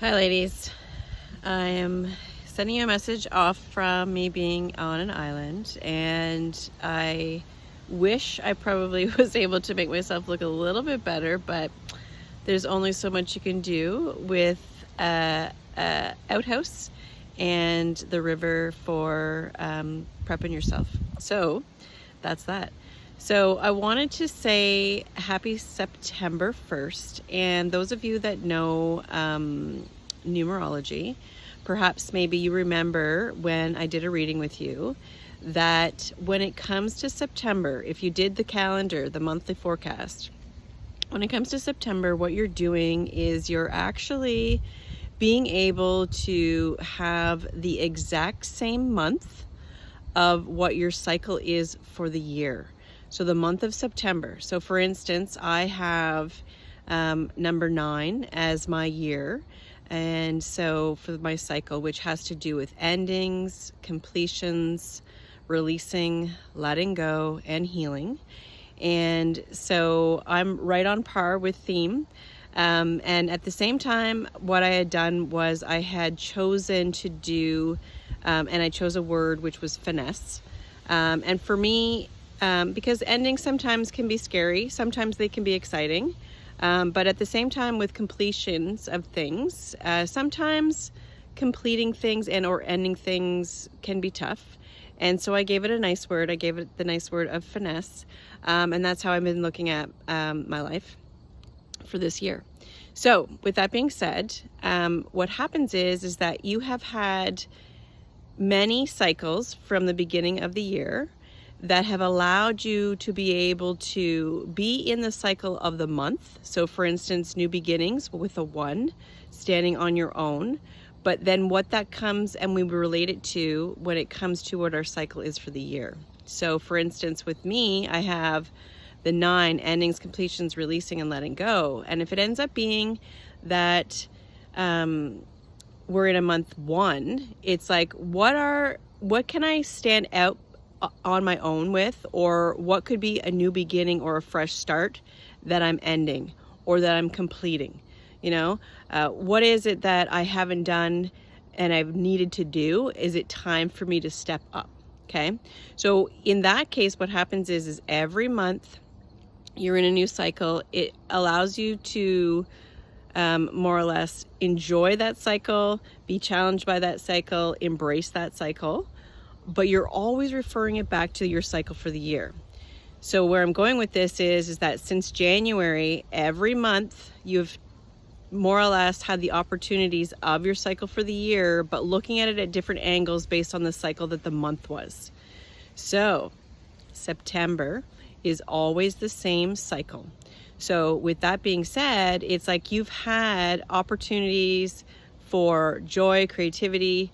Hi ladies, I am sending you a message off from me being on an island, and I wish I probably was able to make myself look a little bit better, but there's only so much you can do with a outhouse and the river for prepping yourself. So that's that. So I wanted to say happy September 1st, and those of you that know numerology, perhaps maybe you remember when I did a reading with you that when it comes to September, if you did the calendar, the monthly forecast, when it comes to September, what you're doing is you're actually being able to have the exact same month of what your cycle is for the year. So the month of September. So for instance, I have number 9 as my year. And so for my cycle, which has to do with endings, completions, releasing, letting go, and healing. And so I'm right on par with theme. And at the same time, what I had done was I had chosen to do, and I chose a word which was finesse. And for me, because endings sometimes can be scary, sometimes they can be exciting. But at the same time, with completions of things, sometimes completing things and or ending things can be tough. And so I gave it a nice word. I gave it the nice word of finesse. And that's how I've been looking at my life for this year. So with that being said, what happens is that you have had many cycles from the beginning of the year that have allowed you to be able to be in the cycle of the month. So for instance, new beginnings with a 1, standing on your own. But then what that comes, and we relate it to when it comes to what our cycle is for the year. So for instance, with me, I have the 9, endings, completions, releasing, and letting go. And if it ends up being that we're in a month 1, it's like, what can I stand out on my own with, or what could be a new beginning or a fresh start that I'm ending or that I'm completing? You know, what is it that I haven't done and I've needed to do? Is it time for me to step up? Okay. So in that case, what happens is every month you're in a new cycle. It allows you to more or less enjoy that cycle, be challenged by that cycle, embrace that cycle, but you're always referring it back to your cycle for the year. So where I'm going with this is that since January, every month you've more or less had the opportunities of your cycle for the year, but looking at it at different angles based on the cycle that the month was. So September is always the same cycle. So with that being said, it's like you've had opportunities for joy, creativity,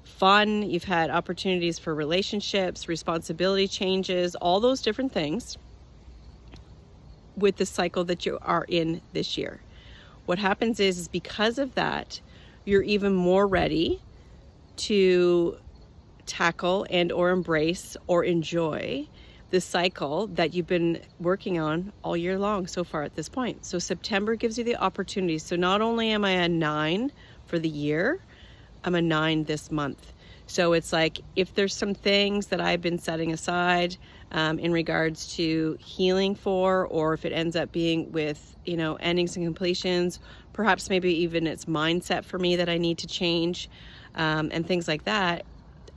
fun. You've had opportunities for relationships, responsibility changes, all those different things with the cycle that you are in this year. What happens is because of that, you're even more ready to tackle and or embrace or enjoy the cycle that you've been working on all year long so far at this point. So September gives you the opportunity. So not only am I a 9 for the year, I'm a 9 this month. So it's like, if there's some things that I've been setting aside in regards to healing for, or if it ends up being with, you know, endings and completions, perhaps maybe even it's mindset for me that I need to change, and things like that,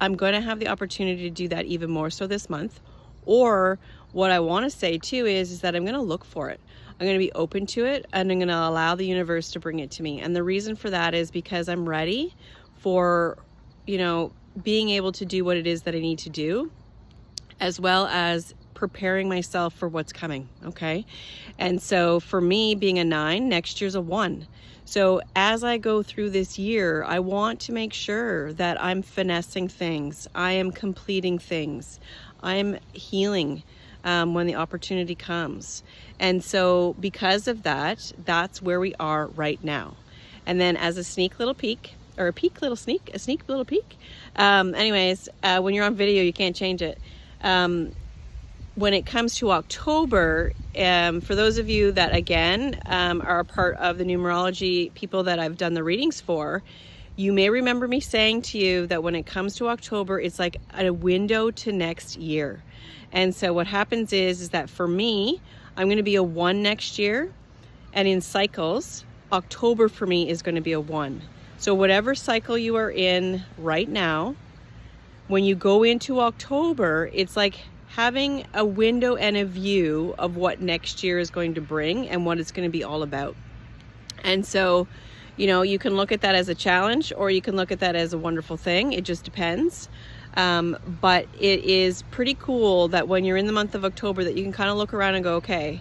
I'm going to have the opportunity to do that even more so this month. Or what I want to say too is that I'm going to look for it. I'm going to be open to it, and I'm going to allow the universe to bring it to me. And the reason for that is because I'm ready for, you know, being able to do what it is that I need to do, as well as preparing myself for what's coming. Okay. And so for me, being a 9, next year's a 1. So as I go through this year, I want to make sure that I'm finessing things. I am completing things. I'm healing when the opportunity comes. And so because of that, that's where we are right now. And then as a sneak little peek, or a sneak little peek. Anyways, when you're on video, you can't change it. when it comes to October, for those of you that, again, are a part of the numerology people that I've done the readings for, you may remember me saying to you that when it comes to October, it's like a window to next year. And so what happens is that for me, I'm going to be a 1 next year. And in cycles, October for me is going to be a 1. So whatever cycle you are in right now, when you go into October, it's like having a window and a view of what next year is going to bring and what it's going to be all about. And so, you know, you can look at that as a challenge, or you can look at that as a wonderful thing. It just depends. But it is pretty cool that when you're in the month of October, that you can kind of look around and go, okay,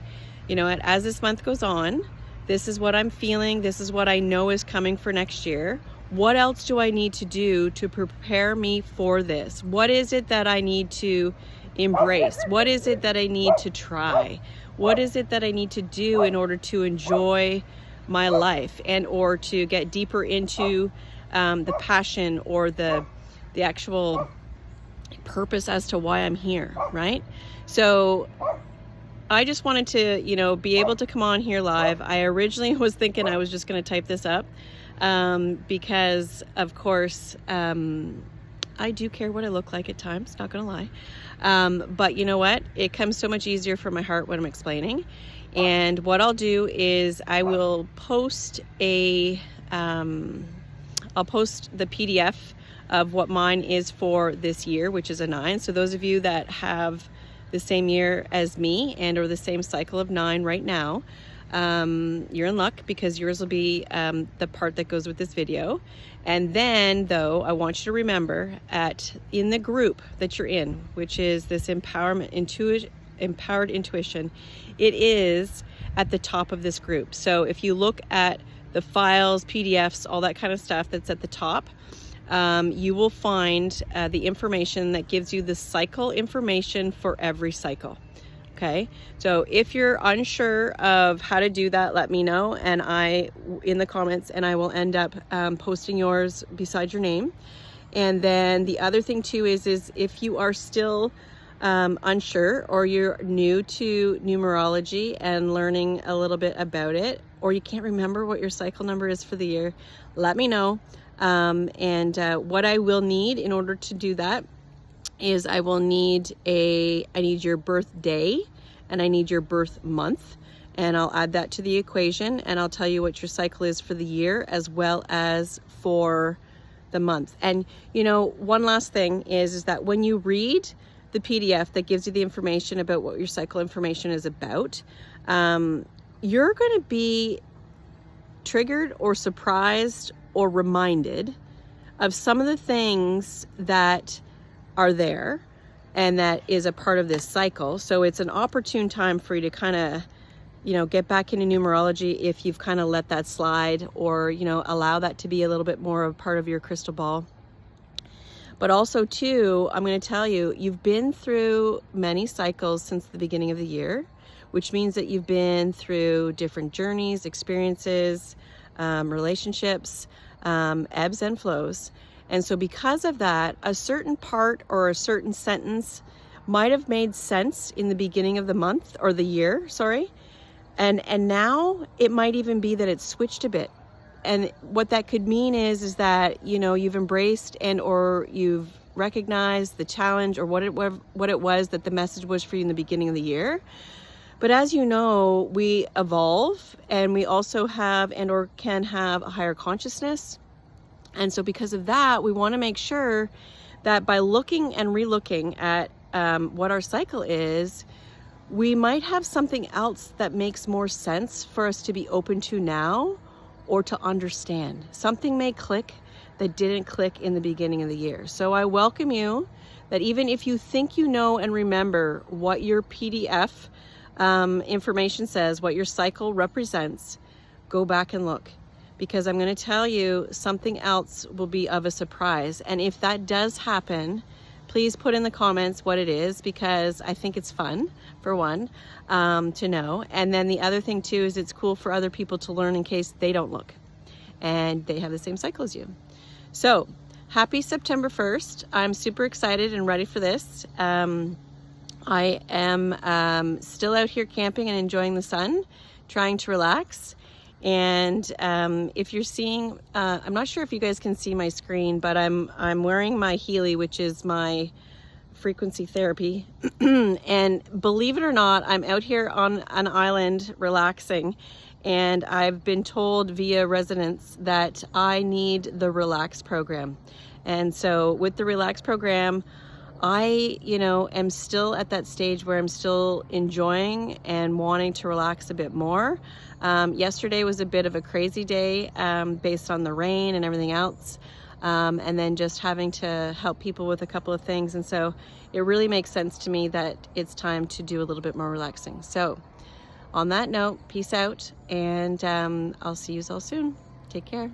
you know, as this month goes on, this is what I'm feeling. This is what I know is coming for next year. What else do I need to do to prepare me for this? What is it that I need to embrace? What is it that I need to try? What is it that I need to do in order to enjoy my life, and or to get deeper into the passion or the actual purpose as to why I'm here, right? So I just wanted to, you know, be able to come on here live. I originally was thinking I was just going to type this up because, of course, I do care what I look like at times, not going to lie. But you know what? It comes so much easier from my heart when I'm explaining. And what I'll do is I will post I'll post the PDF of what mine is for this year, which is a 9. So those of you that have the same year as me and or the same cycle of 9 right now, you're in luck, because yours will be the part that goes with this video. And then, though, I want you to remember in the group that you're in, which is this empowered intuition, it is at the top of this group. So if you look at the files, PDFs, all that kind of stuff that's at the top, you will find the information that gives you the cycle information for every cycle. Okay, so if you're unsure of how to do that, let me know, and in the comments, and I will end up posting yours beside your name. And then the other thing too is if you are still unsure, or you're new to numerology and learning a little bit about it, or you can't remember what your cycle number is for the year, let me know. And what I will need in order to do that is I need your birthday, and I need your birth month, and I'll add that to the equation, and I'll tell you what your cycle is for the year as well as for the month. And you know, one last thing is that when you read the PDF that gives you the information about what your cycle information is about, you're going to be triggered or surprised or reminded of some of the things that are there and that is a part of this cycle. So it's an opportune time for you to kind of, you know, get back into numerology if you've kind of let that slide, or, you know, allow that to be a little bit more of part of your crystal ball. But also too, I'm going to tell you, you've been through many cycles since the beginning of the year, which means that you've been through different journeys, experiences, relationships, ebbs and flows. And so because of that, a certain part or a certain sentence might have made sense in the beginning of the month or the year, sorry. And now it might even be that it's switched a bit. And what that could mean is that, you know, you've embraced and or you've recognized the challenge or what it was that the message was for you in the beginning of the year. But as you know, we evolve, and we also have and or can have a higher consciousness. And so because of that, we want to make sure that by looking and relooking at what our cycle is, we might have something else that makes more sense for us to be open to now, or to understand. Something may click that didn't click in the beginning of the year. So I welcome you that even if you think you know and remember what your PDF information says, what your cycle represents, go back and look. Because I'm going to tell you something else will be of a surprise. And if that does happen, please put in the comments what it is, because I think it's fun, for one, to know. And then the other thing too is it's cool for other people to learn in case they don't look and they have the same cycle as you. So happy September 1st. I'm super excited and ready for this. I am still out here camping and enjoying the sun, trying to relax. And if you're seeing, I'm not sure if you guys can see my screen, but I'm wearing my Healy, which is my frequency therapy. And believe it or not, I'm out here on an island relaxing, and I've been told via resonance that I need the Relax program. And so with the Relax program, I, am still at that stage where I'm still enjoying and wanting to relax a bit more. Yesterday was a bit of a crazy day based on the rain and everything else. And then just having to help people with a couple of things. And so it really makes sense to me that it's time to do a little bit more relaxing. So on that note, peace out, and I'll see you all soon. Take care.